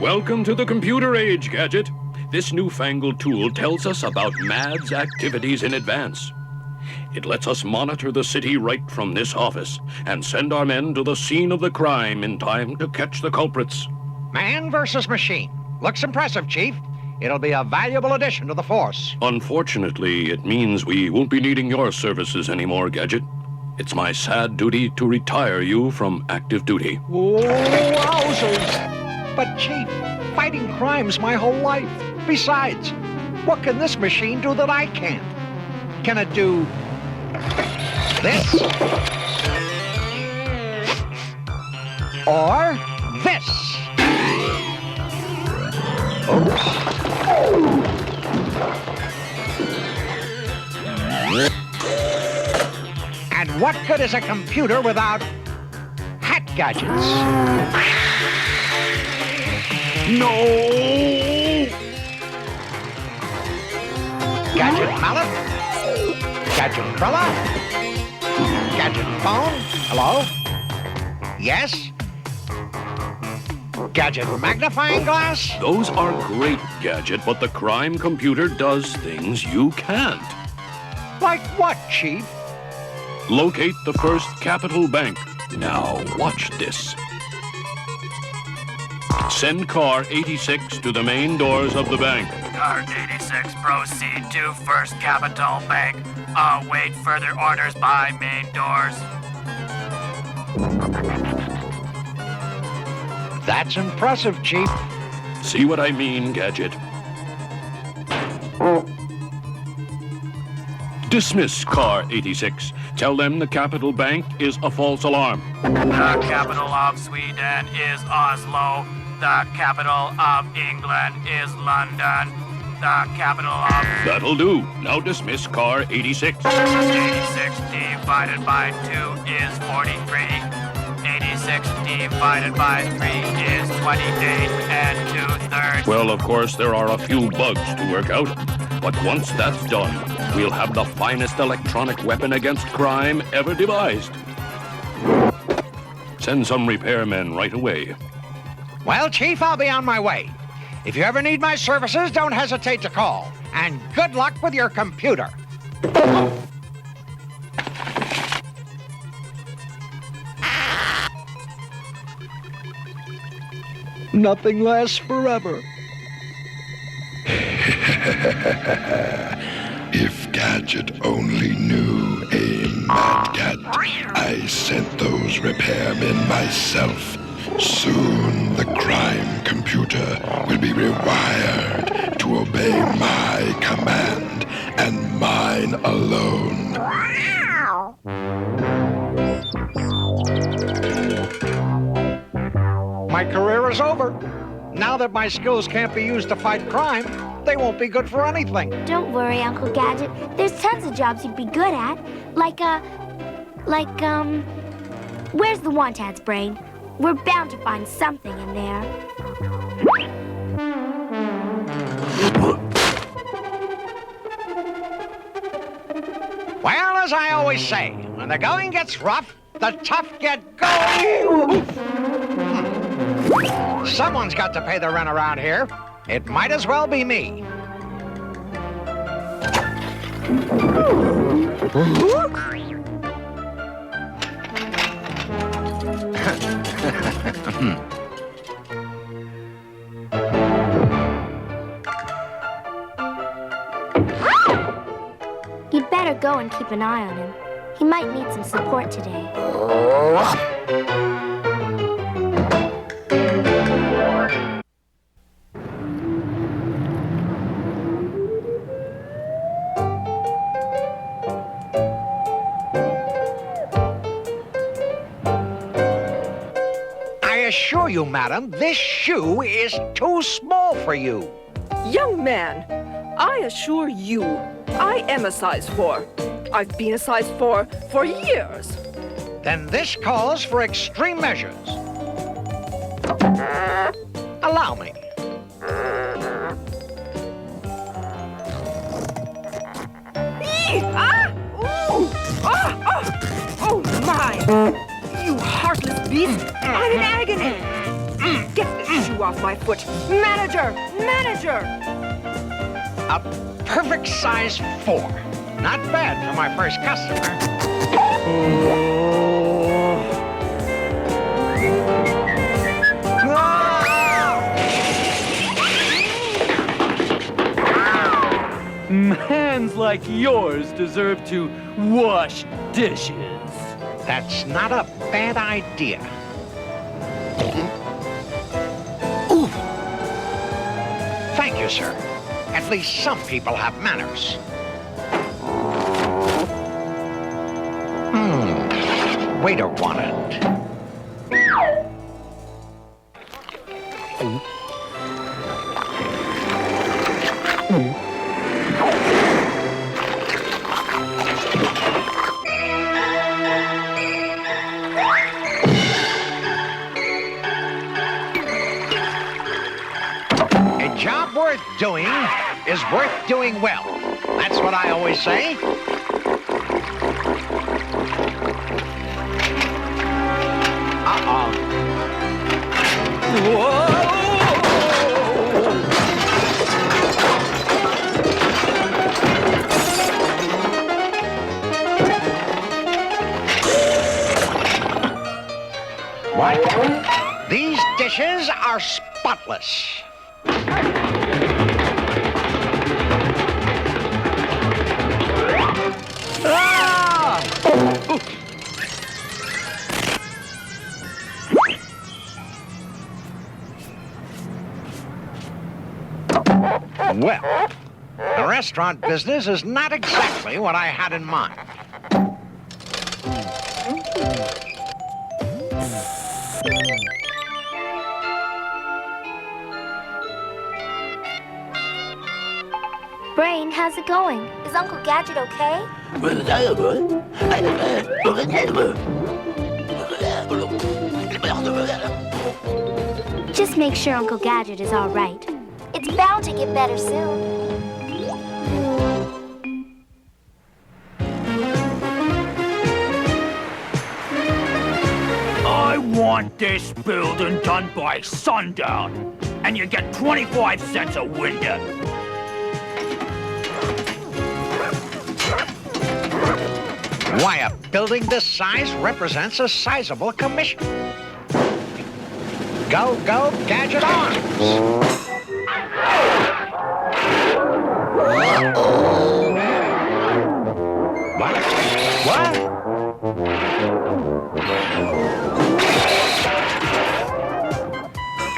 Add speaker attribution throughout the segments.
Speaker 1: Welcome to the computer age, Gadget. This newfangled tool tells us about M.A.D's activities in advance. It lets us monitor the city right from this office and send our men to the scene of the crime in time to catch the culprits.
Speaker 2: Man versus machine. Looks impressive, Chief. It'll be a valuable addition to the force.
Speaker 1: Unfortunately, it means we won't be needing your services anymore, Gadget. It's my sad duty to retire you from active duty.
Speaker 2: Wowzers! But, Chief, fighting crime's my whole life. Besides, what can this machine do that I can't? Can it do this? Or this? And what good is a computer without hat gadgets?
Speaker 1: No!
Speaker 2: Gadget mallet? Gadget umbrella? Gadget phone? Hello? Yes? Gadget magnifying glass?
Speaker 1: Those are great, Gadget, but the crime computer does things you can't.
Speaker 2: Like what, Chief?
Speaker 1: Locate the First Capital Bank. Now, watch this. Send car 86 to the main doors of the bank.
Speaker 3: Car 86, proceed to First Capital Bank. Await further orders by main doors.
Speaker 2: That's impressive, Chief.
Speaker 1: See what I mean, Gadget? Dismiss car 86. Tell them the Capital Bank is a false alarm.
Speaker 3: The capital of Sweden is Oslo. The capital of England is London. The capital of...
Speaker 1: That'll do. Now dismiss car 86.
Speaker 3: 86 divided by 2 is 43. 86 divided by 3 is 28 and 2/3.
Speaker 1: Well, of course, there are a few bugs to work out. But once that's done, we'll have the finest electronic weapon against crime ever devised. Send some repairmen right away.
Speaker 2: Well, Chief, I'll be on my way. If you ever need my services, don't hesitate to call. And good luck with your computer. Nothing lasts forever.
Speaker 4: If Gadget only knew, M.A.D. I sent those repairmen myself. Soon the crime computer will be rewired to obey my command and mine alone.
Speaker 2: My career is over. Now that my skills can't be used to fight crime, They won't be good for anything.
Speaker 5: Don't worry, Uncle Gadget. There's tons of jobs you'd be good at. Where's the want ads, Brain? We're bound to find something in there.
Speaker 2: Well, as I always say, when the going gets rough, the tough get going. Someone's got to pay the rent around here. It might as well be me.
Speaker 5: You'd better go and keep an eye on him. He might need some support today.
Speaker 2: I assure you, madam, this shoe is too small for you.
Speaker 6: Young man, I assure you, I am a size 4. I've been a size 4 for years.
Speaker 2: Then this calls for extreme measures. Allow me.
Speaker 6: Oh, my! You heartless beast! I'm in agony! Get this shoe off my foot! Manager! Manager!
Speaker 2: A perfect size 4. Not bad for my first customer.
Speaker 7: Hands like yours deserve to wash dishes.
Speaker 2: That's not a bad idea. Thank you, sir. At least some people have manners. Waiter wanted. A job worth doing is worth doing well. That's what I always say. What? These dishes are spotless. Well, the restaurant business is not exactly what I had in mind.
Speaker 5: Brain, how's it going? Is Uncle Gadget okay? Just make sure Uncle Gadget is all right. It's bound to get better soon.
Speaker 3: I want this building done by sundown, and you get 25 cents a window.
Speaker 2: Why, a building this size represents a sizable commission. Go-Go-Gadget Arms! What?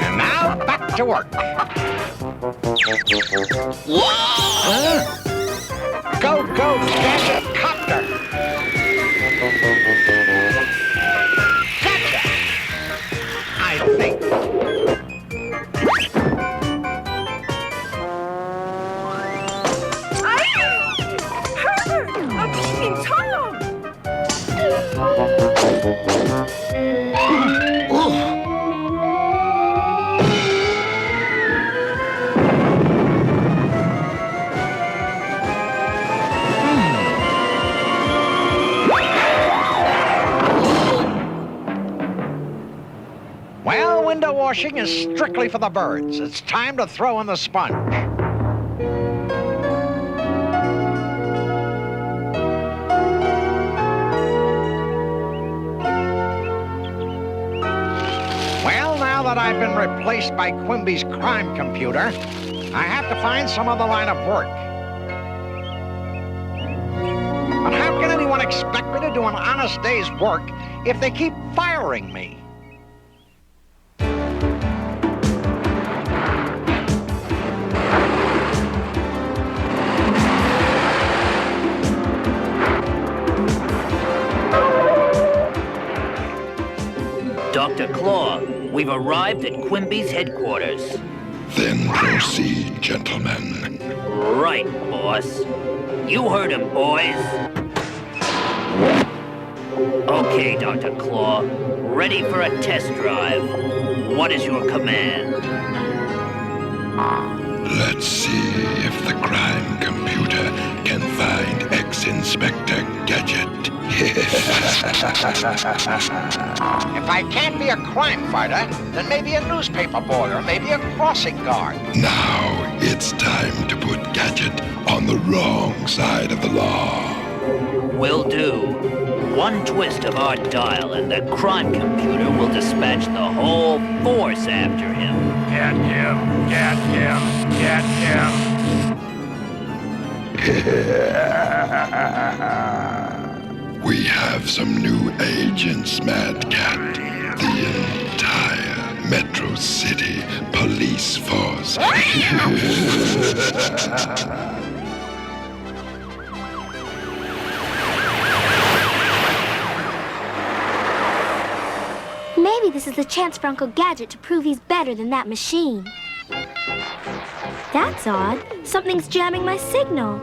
Speaker 2: And now, back to work. Go-Go-Gadget Copter! Gotcha! I think. Well, window washing is strictly for the birds. It's time to throw in the sponge. Well, now that I've been replaced by Quimby's crime computer, I have to find some other line of work. But how can anyone expect me to do an honest day's work if they keep firing me?
Speaker 8: Dr. Claw, we've arrived at Quimby's headquarters.
Speaker 4: Then proceed, gentlemen.
Speaker 8: Right, boss. You heard him, boys. Okay, Dr. Claw. Ready for a test drive. What is your command?
Speaker 4: Let's see if the crime computer can find ex-Inspector Gadget.
Speaker 2: If I can't be a crime fighter, then maybe a newspaper boy or maybe a crossing guard.
Speaker 4: Now it's time to put Gadget on the wrong side of the law.
Speaker 8: Will do. One twist of our dial and the crime computer will dispatch the whole force after him.
Speaker 3: Get him! Get him! Get him!
Speaker 4: We have some new agents, Mad Cat. The entire Metro City police force.
Speaker 5: Maybe this is the chance for Uncle Gadget to prove he's better than that machine. That's odd. Something's jamming my signal.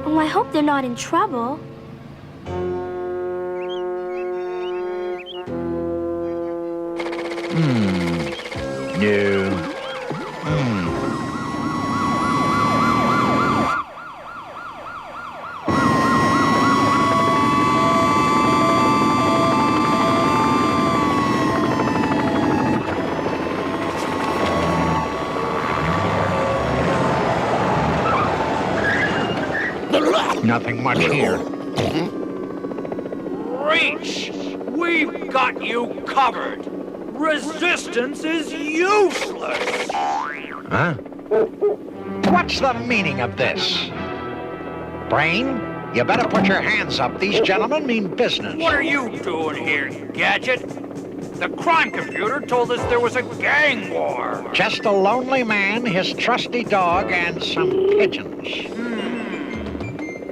Speaker 5: Oh, I hope they're not in trouble.
Speaker 2: No. Nothing much here.
Speaker 3: Reach! We've got you covered! Resistance is useless!
Speaker 2: Huh? What's the meaning of this? Brain, you better put your hands up. These gentlemen mean business.
Speaker 3: What are you doing here, Gadget? The crime computer told us there was a gang war.
Speaker 2: Just a lonely man, his trusty dog, and some pigeons.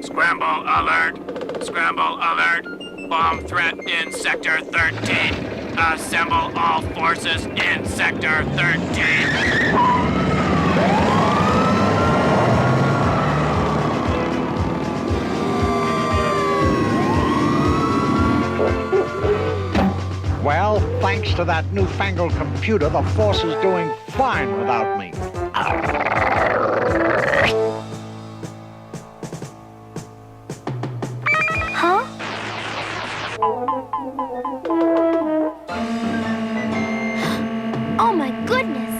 Speaker 3: Scramble alert! Scramble alert! Bomb threat in Sector 13. Assemble all forces in Sector 13.
Speaker 2: Well, thanks to that newfangled computer, the force is doing fine without me.
Speaker 5: Huh? Oh my goodness!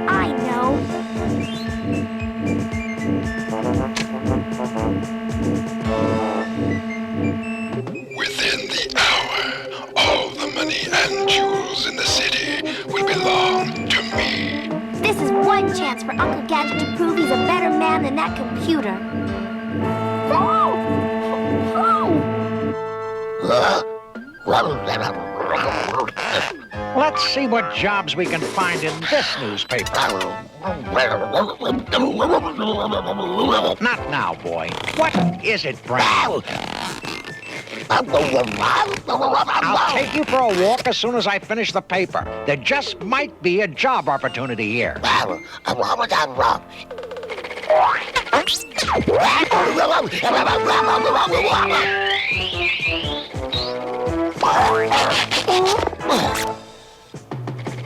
Speaker 5: I know.
Speaker 4: Within the hour, all the money and jewels in the city will belong to me.
Speaker 5: This is one chance for Uncle Gadget to prove he's a better man than that computer.
Speaker 2: Let's see what jobs we can find in this newspaper. Not now, boy. What is it, Brain? I'll take you for a walk as soon as I finish the paper. There just might be a job opportunity here.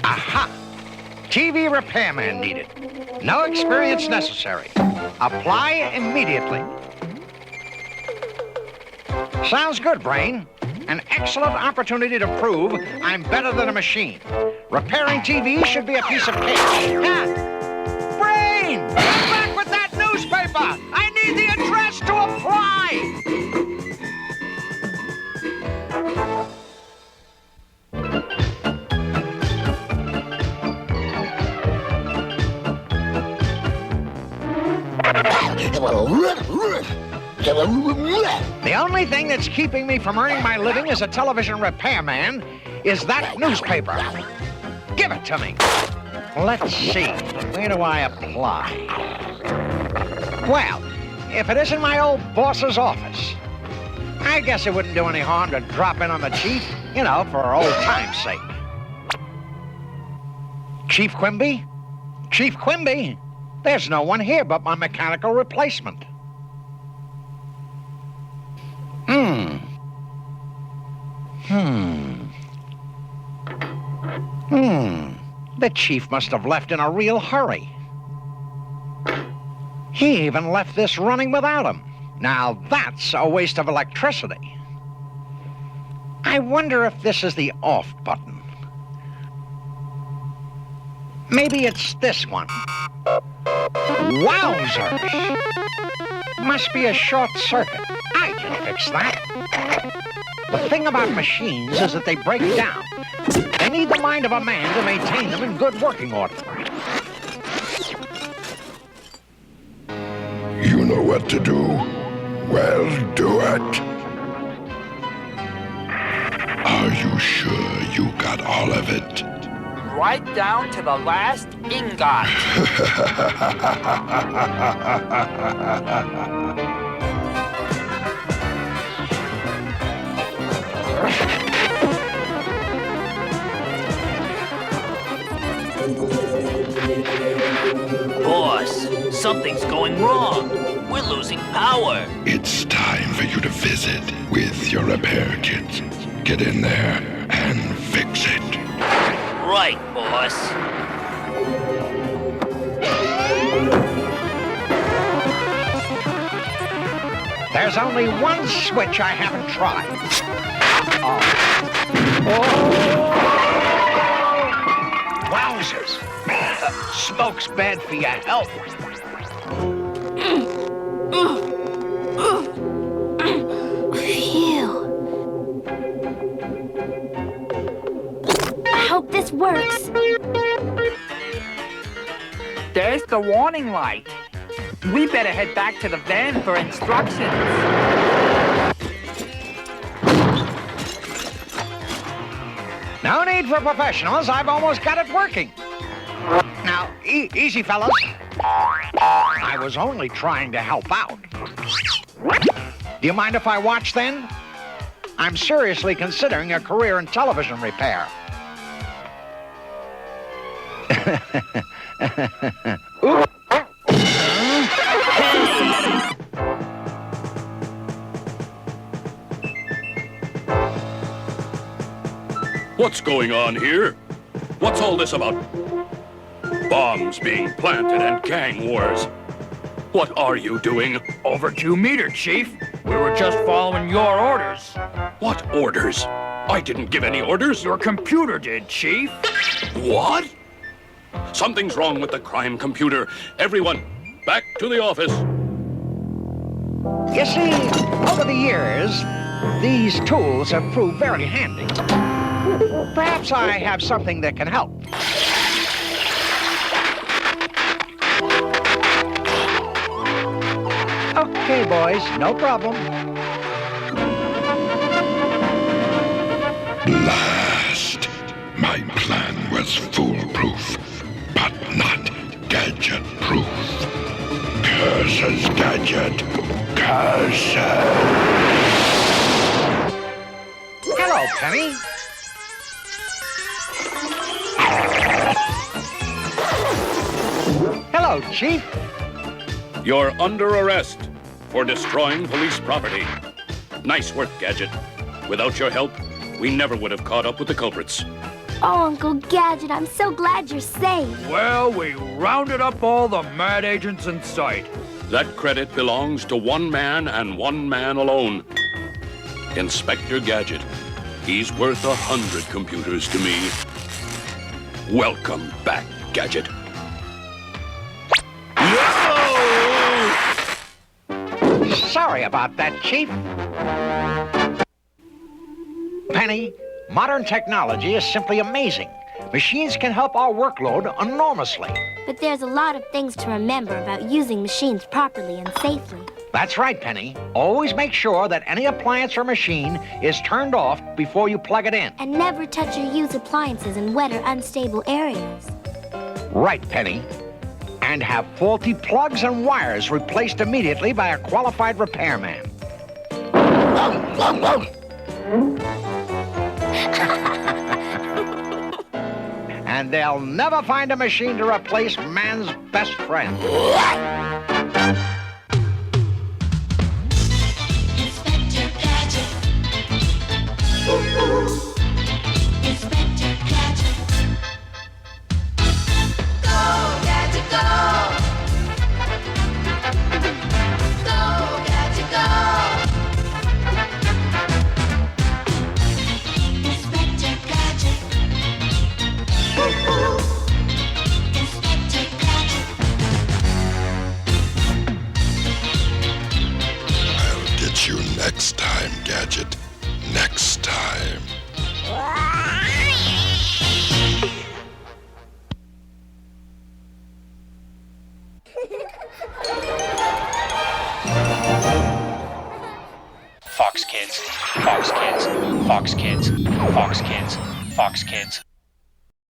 Speaker 2: Aha! TV repairman needed. No experience necessary. Apply immediately. Sounds good, Brain. An excellent opportunity to prove I'm better than a machine. Repairing TV should be a piece of cake. Ah! Brain! Come back with that newspaper! I need the address to apply! The only thing that's keeping me from earning my living as a television repairman is that newspaper. Give it to me. Let's see. Where do I apply? Well, if it isn't my old boss's office, I guess it wouldn't do any harm to drop in on the chief, you know, for old time's sake. Chief Quimby? Chief Quimby? There's no one here but my mechanical replacement. The chief must have left in a real hurry. He even left this running without him. Now that's a waste of electricity. I wonder if this is the off button. Maybe it's this one. Wowzers! Must be a short circuit. I can fix that. The thing about machines is that they break down. They need the mind of a man to maintain them in good working order.
Speaker 4: You know what to do? Well, do it. Are you sure you got all of it?
Speaker 9: Right down to the last ingot.
Speaker 8: Boss, something's going wrong. We're losing power.
Speaker 4: It's time for you to visit with your repair kits. Get in there and fix it.
Speaker 8: Right, boss.
Speaker 2: There's only one switch I haven't tried. Wowzers! Smoke's bad for your health.
Speaker 5: Phew. I hope this works.
Speaker 9: There's the warning light. We better head back to the van for instructions.
Speaker 2: No need for professionals. I've almost got it working. Now, easy, fellas. I was only trying to help out. Do you mind if I watch, then? I'm seriously considering a career in television repair.
Speaker 1: What's going on here? What's all this about? Bombs being planted and gang wars. What are you doing?
Speaker 7: Over 2 meters, Chief. We were just following your orders.
Speaker 1: What orders? I didn't give any orders.
Speaker 7: Your computer did, Chief.
Speaker 1: What? Something's wrong with the crime computer. Everyone, back to the office.
Speaker 2: You see, over the years, these tools have proved very handy. Perhaps I have something that can help. Okay, boys, no problem.
Speaker 4: Blast! My plan was foolproof, but not gadget-proof. Curses, Gadget! Curses!
Speaker 2: Hello, Penny. Hello, Chief.
Speaker 1: You're under arrest for destroying police property. Nice work, Gadget. Without your help, we never would have caught up with the culprits.
Speaker 5: Oh, Uncle Gadget, I'm so glad you're safe.
Speaker 7: Well, we rounded up all the MAD agents in sight.
Speaker 1: That credit belongs to one man and one man alone. Inspector Gadget. He's worth 100 computers to me. Welcome back, Gadget.
Speaker 2: Sorry about that, Chief. Penny, modern technology is simply amazing. Machines can help our workload enormously.
Speaker 5: But there's a lot of things to remember about using machines properly and safely.
Speaker 2: That's right, Penny. Always make sure that any appliance or machine is turned off before you plug it in.
Speaker 5: And never touch or use appliances in wet or unstable areas.
Speaker 2: Right, Penny. And have faulty plugs and wires replaced immediately by a qualified repairman. And they'll never find a machine to replace man's best friend.
Speaker 10: Inspector Gadget. Inspector Gadget. Go, Gadget, go. Go, Gadget, go. Inspector Gadget. Inspector Gadget.
Speaker 4: I'll get you next time, Gadget. Next time.
Speaker 11: Fox Kids, Fox Kids, Fox Kids, Fox Kids, Fox Kids.